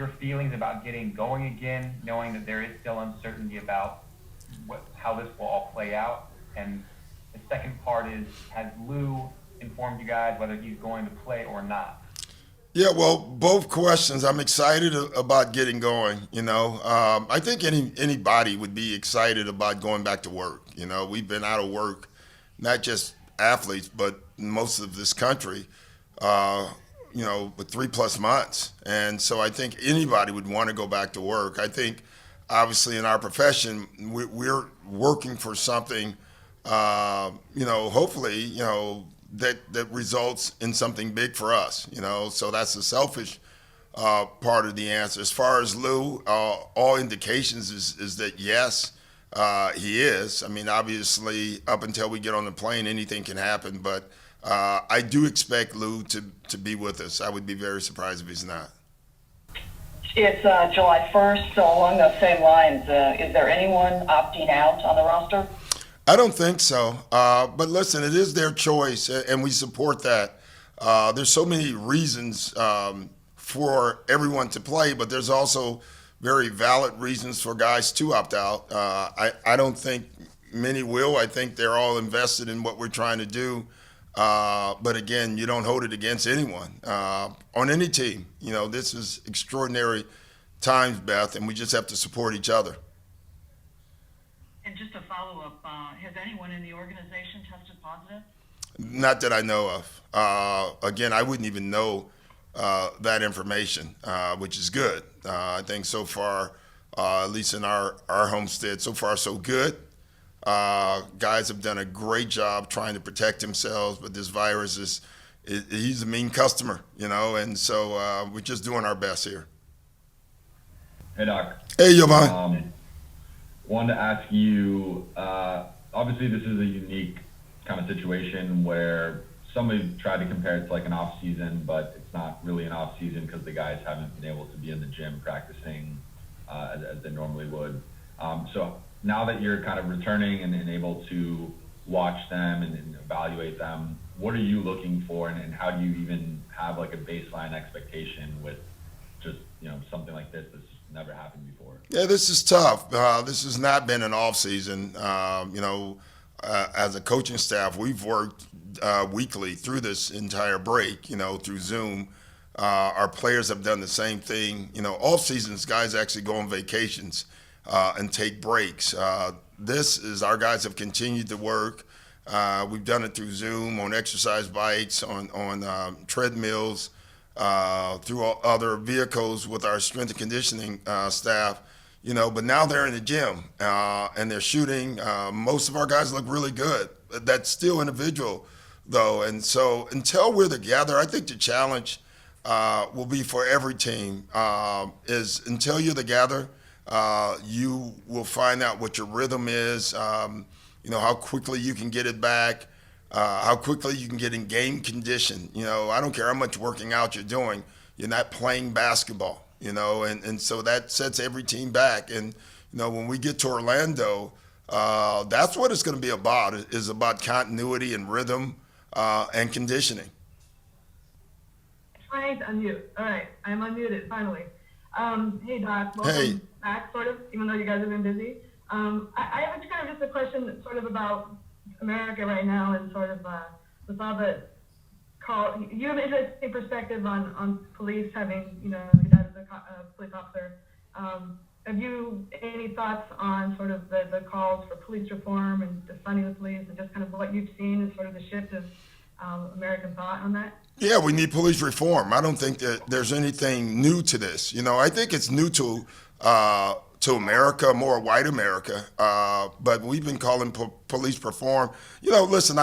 your feelings about getting going again, knowing that there is still uncertainty about how this will all play out? And the second part is, has Lou informed you guys whether he's going to play or not? Yeah, well, both questions. I'm excited about getting going. I think anybody would be excited about going back to work. We've been out of work, not just athletes, but most of this country, with 3+ months. And so I think anybody would want to go back to work. I think, obviously, in our profession, we're working for something, hopefully, that results in something big for us, so that's the selfish part of the answer. As far as Lou, all indications is that yes, he is. I mean, obviously, up until we get on the plane, anything can happen, but I do expect Lou to be with us. I would be very surprised if he's not. It's July 1st, so along those same lines, is there anyone opting out on the roster? I don't think so. But listen, it is their choice, and we support that. There's so many reasons for everyone to play, but there's also very valid reasons for guys to opt out. I don't think many will. I think they're all invested in what we're trying to do. But again, you don't hold it against anyone on any team. This is extraordinary times, Beth, and we just have to support each other. And just a follow-up, has anyone in the organization tested positive? Not that I know of. Again, I wouldn't even know that information, which is good. I think so far, at least in our homestead, so far so good. Guys have done a great job trying to protect themselves, but this virus he's a mean customer, and so we're just doing our best here. Hey, Doc. Hey, Jovan. Wanted to ask you, obviously this is a unique kind of situation where somebody tried to compare it to like an off season, but it's not really an off season because the guys haven't been able to be in the gym practicing as they normally would. So now that you're kind of returning and able to watch them and evaluate them, what are you looking for, and how do you even have like a baseline expectation with just, something like this that's never happened before? Yeah, this is tough. This has not been an off season. As a coaching staff, we've worked weekly through this entire break, through Zoom. Our players have done the same thing. Off seasons, guys actually go on vacations and take breaks. This is, our guys have continued to work. We've done it through Zoom, on exercise bikes, on treadmills, through other vehicles with our strength and conditioning staff, but now they're in the gym and they're shooting. Most of our guys look really good. That's still individual, though. And so until we're together, I think the challenge will be for every team is until you're together, you will find out what your rhythm is, how quickly you can get it back. How quickly you can get in game condition. I don't care how much working out you're doing, you're not playing basketball, and so that sets every team back. And, when we get to Orlando, that's what it's going to be about, is about continuity and rhythm and conditioning. Trying to unmute. All right, I'm unmuted finally. Hey, Doc, welcome back, sort of, even though you guys have been busy. I have kind of just a question sort of about America right now, and sort of with all the call, you have an interesting perspective on police having, your dad is a police officer. Have you any thoughts on sort of the calls for police reform and defunding the police, and just kind of what you've seen as sort of the shift of American thought on that? Yeah, we need police reform. I don't think that there's anything new to this. I think it's new to America, more white America, but we've been calling police reform. Listen,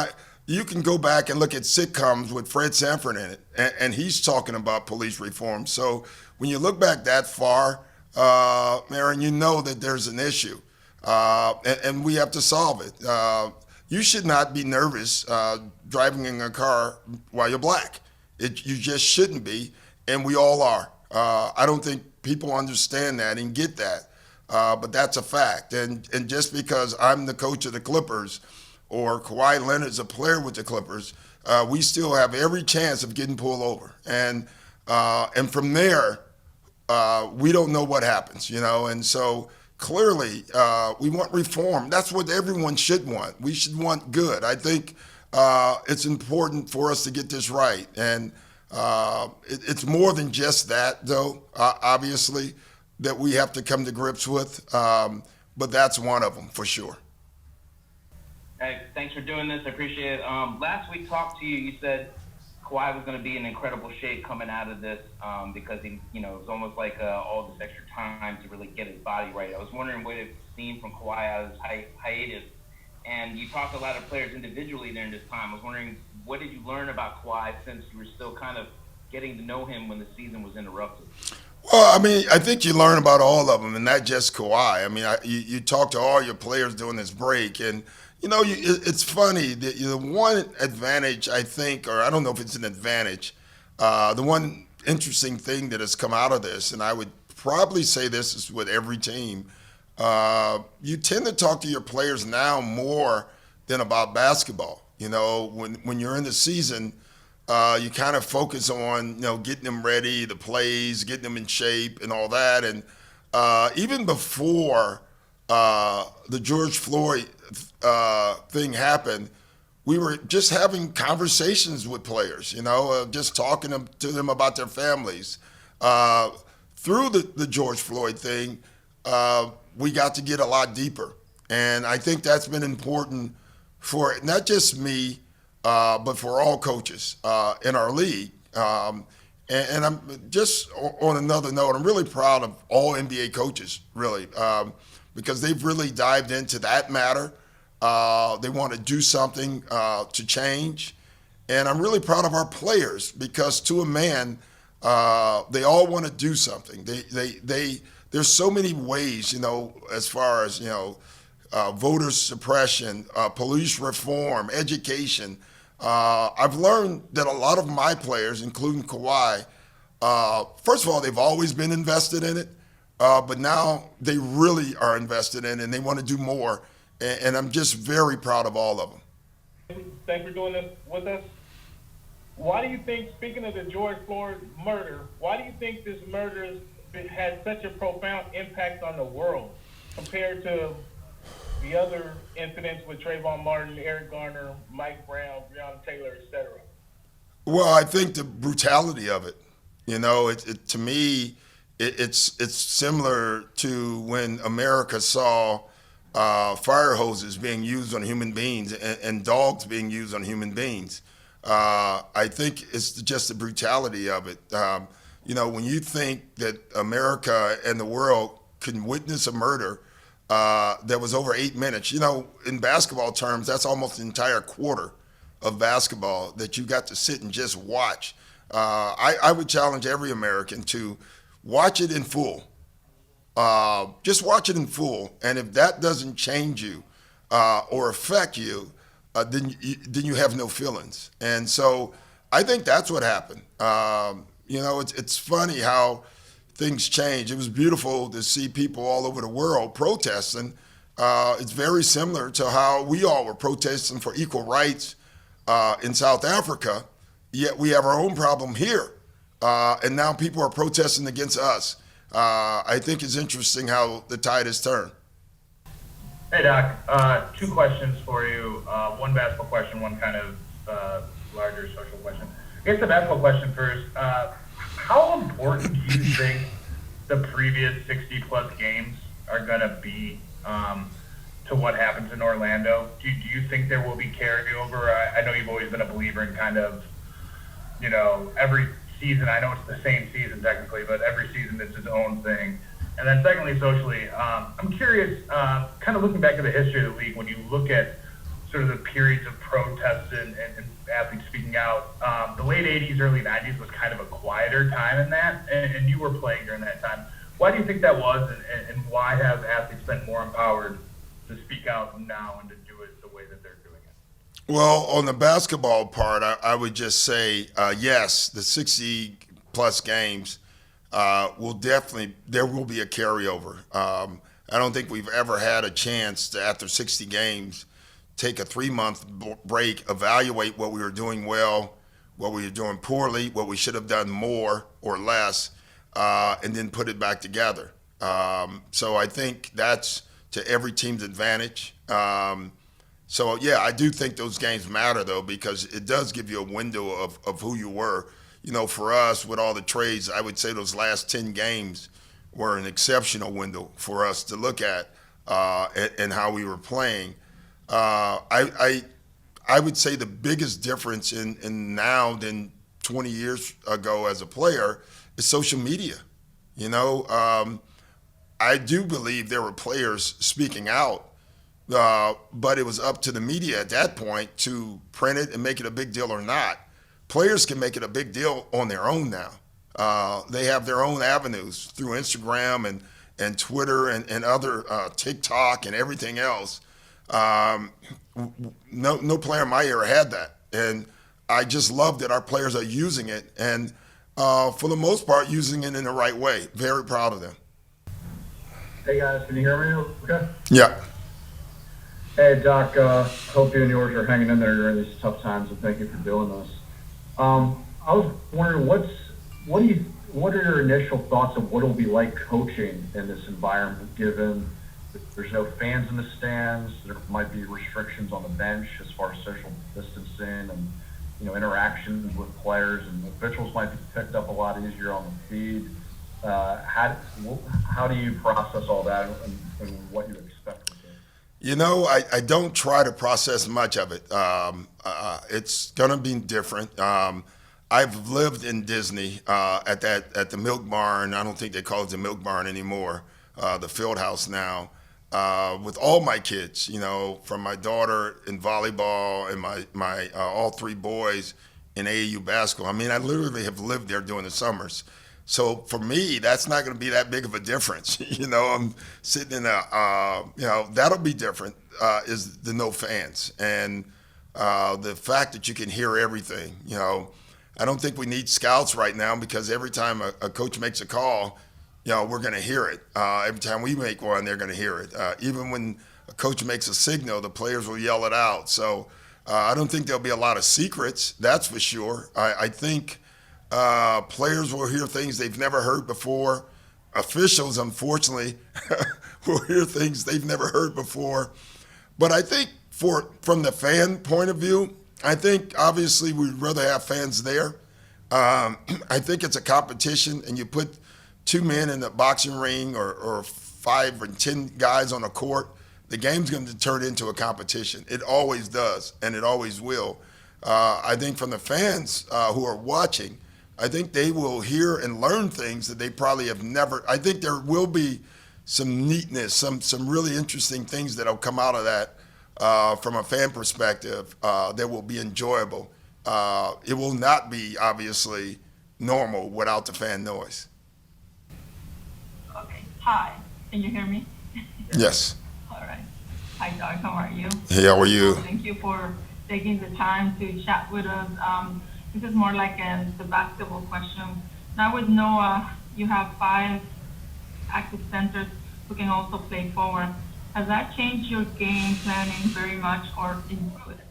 you can go back and look at sitcoms with Fred Sanford in it, and he's talking about police reform. So when you look back that far, Aaron, you know that there's an issue, and we have to solve it. You should not be nervous driving in a car while you're black. You just shouldn't be, and we all are. I don't think people understand that and get that. But that's a fact. And just because I'm the coach of the Clippers or Kawhi Leonard's a player with the Clippers, we still have every chance of getting pulled over. And from there, we don't know what happens, and so clearly we want reform. That's what everyone should want. We should want good. I think it's important for us to get this right, and it's more than just that, though, obviously, that we have to come to grips with, but that's one of them for sure. Hey, thanks for doing this. I appreciate it. Last week, talked to you. You said Kawhi was going to be in incredible shape coming out of this because he, it was almost like all this extra time to really get his body right. I was wondering what you've seen from Kawhi out of his hiatus, and you talked to a lot of players individually during this time. I was wondering, what did you learn about Kawhi since you were still kind of getting to know him when the season was interrupted? Well, I think you learn about all of them, and not just Kawhi. You talk to all your players during this break, and it's funny that the one advantage, I think, or I don't know if it's an advantage, the one interesting thing that has come out of this, and I would probably say this is with every team, you tend to talk to your players now more than about basketball. When you're in the season, you kind of focus on, getting them ready, the plays, getting them in shape and all that. And even before the George Floyd thing happened, we were just having conversations with players, just talking to them about their families. Through the George Floyd thing, we got to get a lot deeper. And I think that's been important for not just me, but for all coaches in our league. And I'm just on another note, I'm really proud of all NBA coaches, really, because they've really dived into that matter. They want to do something to change. And I'm really proud of our players because to a man, they all want to do something. There's so many ways, as far as, voter suppression, police reform, education. I've learned that a lot of my players, including Kawhi, first of all, they've always been invested in it, but now they really are invested in it and they want to do more. And I'm just very proud of all of them. Thanks for doing this with us. Why do you think, speaking of the George Floyd murder, why do you think this murder had such a profound impact on the world compared to the other incidents with Trayvon Martin, Eric Garner, Mike Brown, Breonna Taylor, etc.? Well, I think the brutality of it. To me, it's similar to when America saw fire hoses being used on human beings and dogs being used on human beings. I think it's just the brutality of it. When you think that America and the world can witness a murder that was over 8 minutes, in basketball terms, that's almost an entire quarter of basketball that you got to sit and just watch. I would challenge every American to watch it in full. Just watch it in full, and if that doesn't change you or affect you, then you have no feelings. And so I think that's what happened. It's funny how things change. It was beautiful to see people all over the world protesting. It's very similar to how we all were protesting for equal rights in South Africa, yet we have our own problem here. And now people are protesting against us. I think it's interesting how the tide has turned. Hey, Doc. Two questions for you. One basketball question, one kind of larger social question. I guess the basketball question first. How important do you think the previous 60-plus games are going to be to what happens in Orlando? Do you think there will be carryover? I know you've always been a believer in kind of, every season. I know it's the same season technically, but every season it's its own thing. And then secondly, socially, I'm curious, kind of looking back at the history of the league, when you look at sort of the periods of protests and athletes speaking out, the late 80s, early 90s was kind of a quieter time in that, and you were playing during that time. Why do you think that was, and why have athletes been more empowered to speak out now and to do it the way that they're doing it? Well, on the basketball part, I would just say, yes, the 60-plus games there will be a carryover. I don't think we've ever had a chance to, after 60 games, take a 3-month break, evaluate what we were doing well, what we were doing poorly, what we should have done more or less, and then put it back together. So I think that's to every team's advantage. So yeah, I do think those games matter though, because it does give you a window of who you were. You know, for us with all the trades, I would say those last 10 games were an exceptional window for us to look at and how we were playing. I would say the biggest difference in now than 20 years ago as a player is social media. You know, I do believe there were players speaking out, but it was up to the media at that point to print it and make it a big deal or not. Players can make it a big deal on their own now. They have their own avenues through Instagram and Twitter and other TikTok and everything else. No player in my era had that. And I just love that our players are using it and for the most part using it in the right way. Very proud of them. Hey guys, can you hear me okay? Yeah. Hey Doc, hope you and yours are hanging in there during these tough times, and thank you for doing this. I was wondering, what are your initial thoughts of what it'll be like coaching in this environment, given that there's no fans in the stands, there might be restrictions on the bench as far as social distancing and interactions with players, and officials might be picked up a lot easier on the feed. How do you process all that and what you expect with it? You know, I don't try to process much of it. It's gonna be different. I've lived in Disney at the Milk Barn. I don't think they call it the Milk Barn anymore. The Field House now. With all my kids, you know, from my daughter in volleyball and my all three boys in AAU basketball. I mean, I literally have lived there during the summers. So for me, that's not going to be that big of a difference. You know, I'm sitting in that'll be different is the no fans and the fact that you can hear everything. You know, I don't think we need scouts right now because every time a coach makes a call, you know, we're going to hear it. Every time we make one, they're going to hear it. Even when a coach makes a signal, the players will yell it out. So I don't think there'll be a lot of secrets, that's for sure. I think players will hear things they've never heard before. Officials, unfortunately, will hear things they've never heard before. But I think from the fan point of view, I think obviously we'd rather have fans there. I think it's a competition, and you put two men in the boxing ring or 5 or 10 guys on a court, the game's going to turn into a competition. It always does, and it always will. I think from the fans who are watching, I think they will hear and learn things that they probably have never. I think there will be some neatness, some really interesting things that'll come out of that from a fan perspective that will be enjoyable. It will not be obviously normal without the fan noise. Okay. Hi. Can you hear me? Yes. All right. Hi, Doc. How are you? Hey, how are you? Thank you for taking the time to chat with us. This is more like the basketball question. Now with Noah, you have 5 active centers who can also play forward. Has that changed your game planning very much or improved it?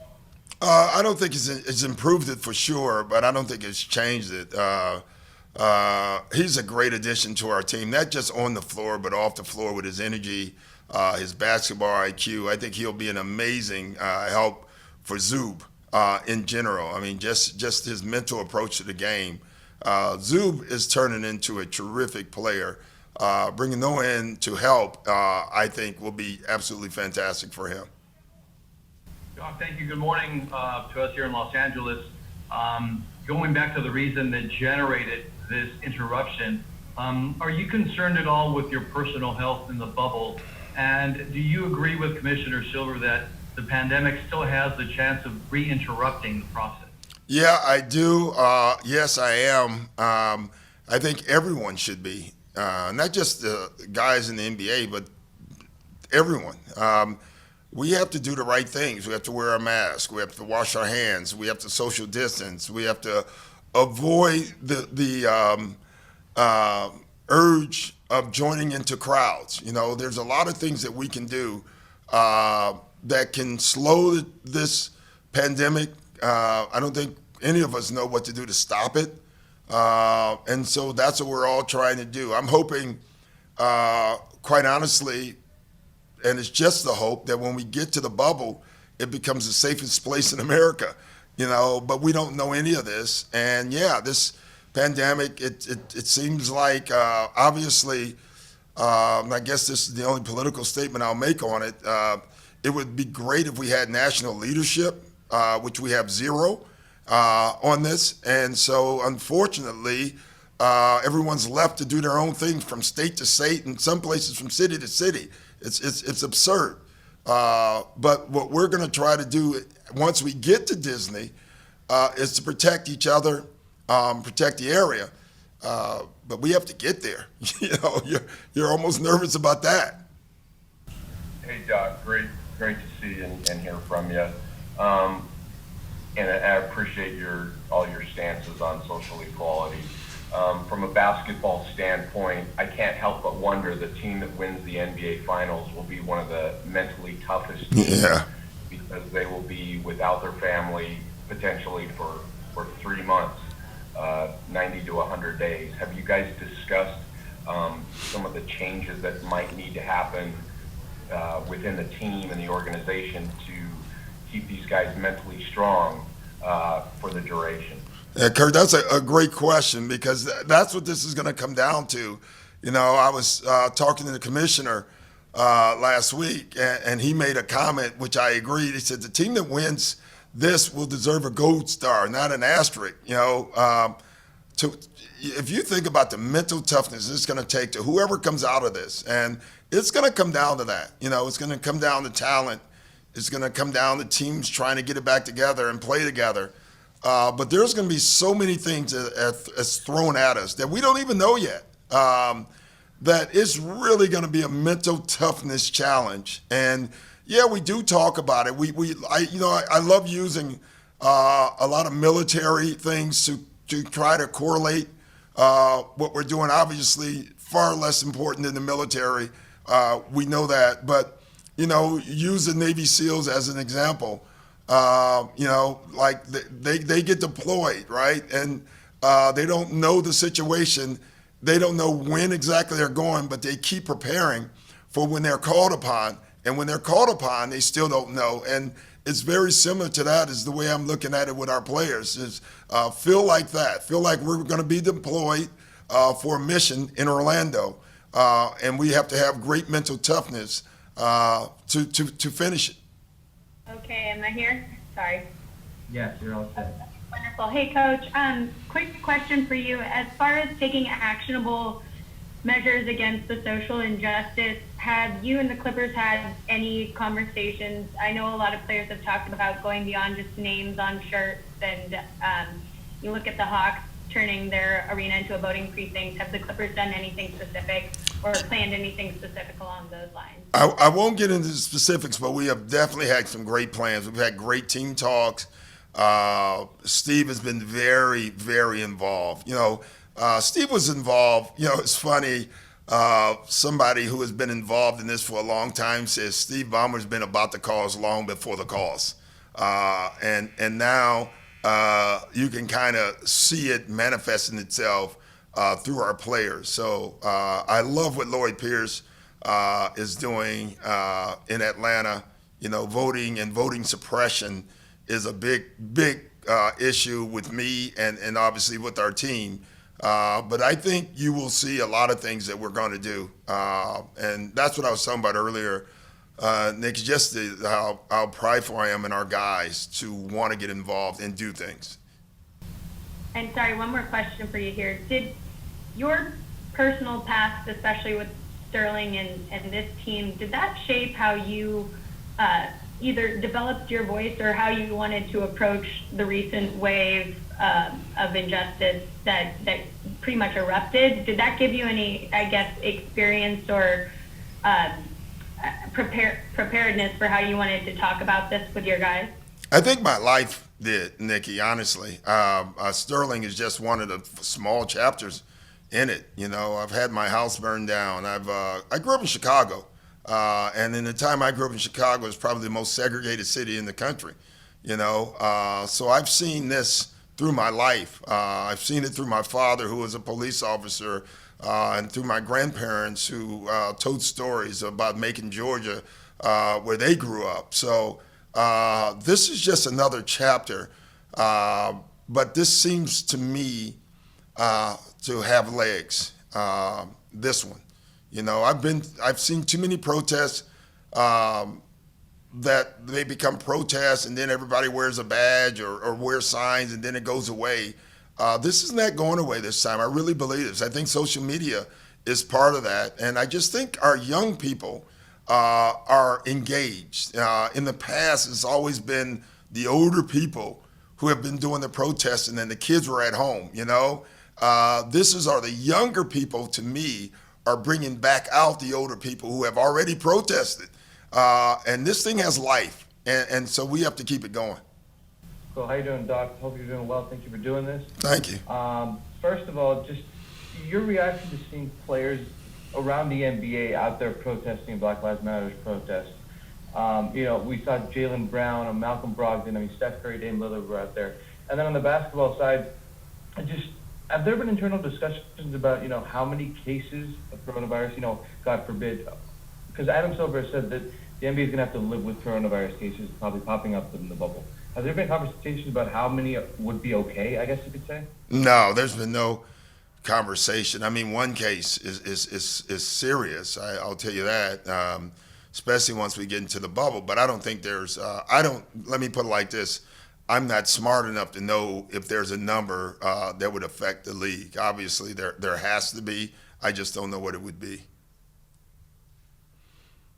I don't think it's improved it for sure, but I don't think it's changed it. He's a great addition to our team, not just on the floor, but off the floor with his energy, his basketball IQ. I think he'll be an amazing help for Zub in general. I mean, just his mental approach to the game. Zub is turning into a terrific player. Bringing Noah in to help, I think, will be absolutely fantastic for him. John, thank you. Good morning to us here in Los Angeles. Going back to the reason that generated this interruption, are you concerned at all with your personal health in the bubble? And do you agree with Commissioner Silver that the pandemic still has the chance of re-interrupting the process? Yeah, I do. Yes, I am. I think everyone should be, not just the guys in the NBA, but everyone. We have to do the right things. We have to wear a mask. We have to wash our hands. We have to social distance. We have to avoid the urge of joining into crowds. You know, there's a lot of things that we can do that can slow this pandemic. I don't think any of us know what to do to stop it. And so that's what we're all trying to do. I'm hoping, quite honestly, and it's just the hope that when we get to the bubble, it becomes the safest place in America, but we don't know any of this. And yeah, this pandemic, it seems like, obviously, I guess this is the only political statement I'll make on it. It would be great if we had national leadership, which we have zero on this. And so, unfortunately, everyone's left to do their own thing from state to state, and some places from city to city. It's absurd. But what we're going to try to do once we get to Disney is to protect each other, protect the area. But we have to get there. You're almost nervous about that. Hey, Doc, great to see and hear from you. And I appreciate all your stances on social equality. From a basketball standpoint, I can't help but wonder the team that wins the NBA Finals will be one of the mentally toughest teams because they will be without their family potentially for 3 months, 90 to 100 days. Have you guys discussed some of the changes that might need to happen within the team and the organization to keep these guys mentally strong for the duration? Yeah, Kurt, that's a great question because that's what this is going to come down to. I was talking to the commissioner last week, and he made a comment, which I agreed. He said the team that wins this will deserve a gold star, not an asterisk. If you think about the mental toughness it's going to take to whoever comes out of this, and it's going to come down to that. It's going to come down to talent. It's going to come down to teams trying to get it back together and play together. But there's going to be so many things that's thrown at us that we don't even know yet. That it's really going to be a mental toughness challenge. And yeah, we do talk about it. I love using a lot of military things to try to correlate what we're doing. Obviously, far less important than the military. We know that, but use the Navy SEALs as an example. Like they get deployed, right? And they don't know the situation. They don't know when exactly they're going, but they keep preparing for when they're called upon. And when they're called upon, they still don't know. And it's very similar to that is the way I'm looking at it with our players is feel like that. Feel like we're going to be deployed for a mission in Orlando. And we have to have great mental toughness to finish it. Okay, am I here? Sorry. Yes, you're all set. Wonderful. Hey, Coach, quick question for you. As far as taking actionable measures against the social injustice, have you and the Clippers had any conversations? I know a lot of players have talked about going beyond just names on shirts, and you look at the Hawks turning their arena into a voting precinct. Have the Clippers done anything specific or planned anything specific along those lines? I won't get into the specifics, but we have definitely had some great plans. We've had great team talks. Steve has been very, very involved. Steve was involved. It's funny. Somebody who has been involved in this for a long time says Steve Ballmer's been about the cause long before the cause. And now you can kind of see it manifesting itself through our players. So I love what Lloyd Pierce is doing in Atlanta. Voting and voting suppression is a big issue with me and obviously with our team. But I think you will see a lot of things that we're going to do. And that's what I was talking about earlier, Nick, just how prideful I am in our guys to want to get involved and do things. And sorry, one more question for you here. Did your personal past, especially with Sterling and this team, did that shape how you either developed your voice or how you wanted to approach the recent wave of injustice that pretty much erupted? Did that give you any, experience or preparedness for how you wanted to talk about this with your guys? I think my life did, Nikki, honestly. Sterling is just one of the small chapters in it. I've had my house burned down. I grew up in Chicago. And in the time I grew up in Chicago, it was probably the most segregated city in the country. So I've seen this through my life. I've seen it through my father, who was a police officer, and through my grandparents who told stories about Macon, Georgia, where they grew up. So this is just another chapter, but this seems to me to have legs. This one, you know, I've seen too many protests that they become protests and then everybody wears a badge or wears signs and then it goes away. This is not going away this time. I really believe this. I think social media is part of that. And I just think our young people are engaged. In the past, it's always been the older people who have been doing the protesting and the kids were at home, you know? The younger people, to me, are bringing back out the older people who have already protested. And this thing has life, and so we have to keep it going. So how you doing, Doc? Hope you're doing well. Thank you for doing this. Thank you. First of all, just your reaction to seeing players around the NBA out there protesting Black Lives Matter protests. You know, we saw Jaylen Brown and Malcolm Brogdon. I mean, Steph Curry, Dame Lillard were out there. And then on the basketball side, have there been internal discussions about, you know, how many cases of coronavirus, you know, God forbid, because Adam Silver said that the NBA is going to have to live with coronavirus cases probably popping up in the bubble. Have there been conversations about how many would be okay, I guess you could say? No, there's been no conversation. I mean, one case is serious. I'll tell you that, especially once we get into the bubble. But I don't think let me put it like this. I'm not smart enough to know if there's a number that would affect the league. Obviously, there has to be. I just don't know what it would be.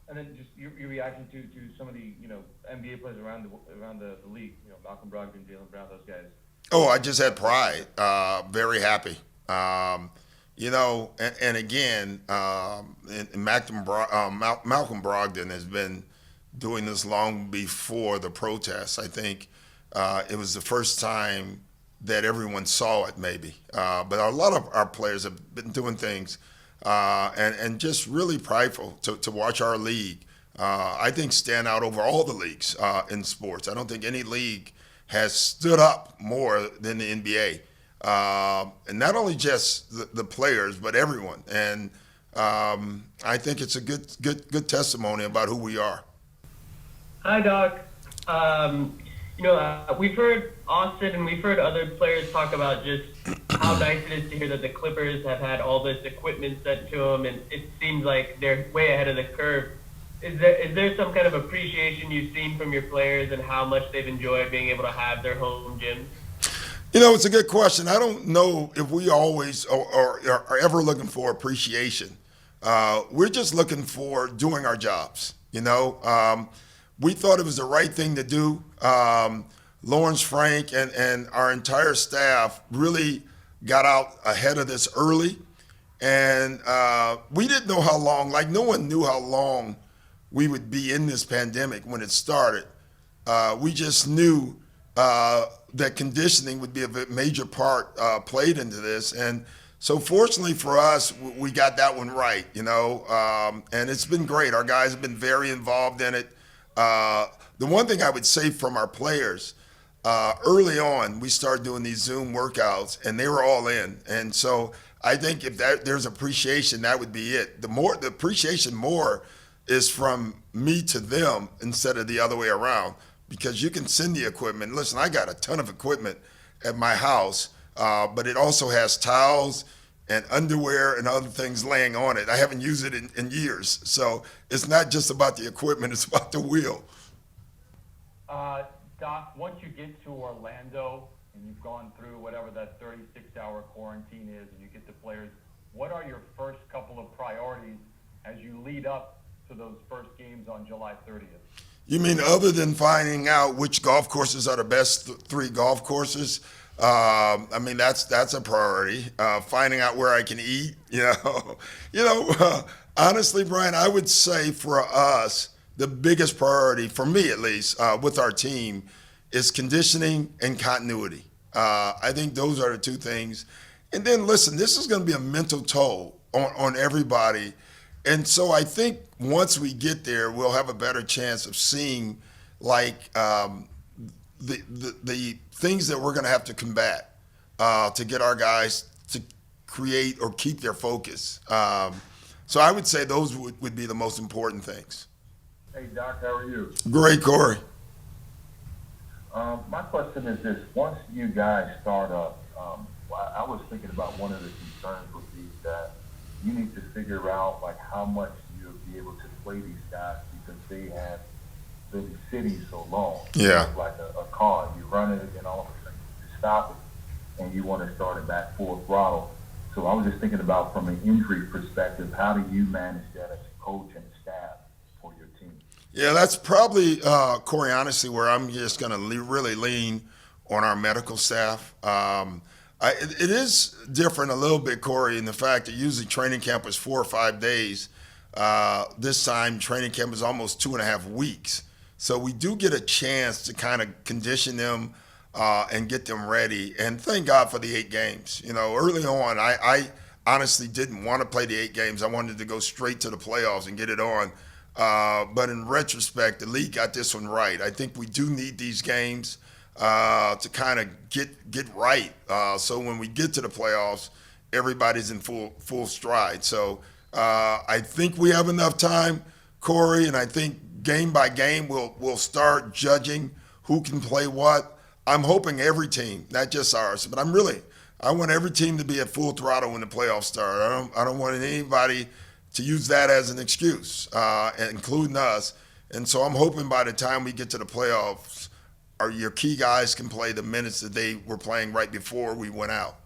And then just your reaction to some of the, you know, NBA players around the league, you know, Malcolm Brogdon, Jaylen Brown, those guys. Oh, I just had pride. Very happy. You know, and again, Malcolm Brogdon has been doing this long before the protests. I think it was the first time that everyone saw it, maybe. But a lot of our players have been doing things. And just really prideful to watch our league, I think, stand out over all the leagues in sports. I don't think any league has stood up more than the NBA. And not only just the players, but everyone. And I think it's a good testimony about who we are. Hi, Doc. You know, we've heard Austin and we've heard other players talk about just how nice it is to hear that the Clippers have had all this equipment sent to them, and it seems like they're way ahead of the curve. Is there some kind of appreciation you've seen from your players and how much they've enjoyed being able to have their home gyms? You know, it's a good question. I don't know if we always are ever looking for appreciation. We're just looking for doing our jobs, you know. We thought it was the right thing to do. Lawrence Frank and our entire staff really got out ahead of this early. And we didn't know how long, like no one knew how long we would be in this pandemic when it started. We just knew that conditioning would be a major part played into this. And so fortunately for us, we got that one right, you know, and it's been great. Our guys have been very involved in it. The one thing I would say from our players, early on, we started doing these Zoom workouts, and they were all in. And so I think if there's appreciation, that would be it. The appreciation more is from me to them instead of the other way around, because you can send the equipment. Listen, I got a ton of equipment at my house, but it also has towels and underwear and other things laying on it. I haven't used it in years. So it's not just about the equipment, it's about the wheel. Doc, once you get to Orlando and you've gone through whatever that 36-hour quarantine is and you get the players, what are your first couple of priorities as you lead up to those first games on July 30th? You mean other than finding out which golf courses are the best three golf courses? I mean, that's a priority. Finding out where I can eat, honestly, Brian, I would say for us, the biggest priority, for me at least, with our team, is conditioning and continuity. I think those are the two things. And then, listen, this is going to be a mental toll on everybody. And so I think once we get there, we'll have a better chance of seeing, like the things that we're going to have to combat to get our guys to create or keep their focus. So I would say those would be the most important things. Hey, Doc, how are you? Great, Corey. My question is this. Once you guys start up, I was thinking about one of the concerns would be that you need to figure out like how much you'll be able to play these guys because they have been sitting so long. Yeah. It's like a car. You run it and all of a sudden you stop it and you want to start it back full throttle. So I was just thinking about from an injury perspective, how do you manage that as a coach and staff for your team? Yeah, that's probably, Corey, honestly, where I'm just going to really lean on our medical staff. It is different a little bit, Corey, in the fact that usually training camp is 4 or 5 days. This time, training camp is almost 2.5 weeks. So we do get a chance to kind of condition them and get them ready. And thank God for the 8 games. You know, early on, I honestly didn't want to play the 8 games. I wanted to go straight to the playoffs and get it on. But in retrospect, the league got this one right. I think we do need these games to kind of get right. So when we get to the playoffs, everybody's in full stride. So I think we have enough time, Corey, and I think game by game we'll start judging who can play what. I'm hoping every team, not just ours, but I want every team to be at full throttle when the playoffs start. I don't want anybody to use that as an excuse, including us. And so I'm hoping by the time we get to the playoffs, your key guys can play the minutes that they were playing right before we went out.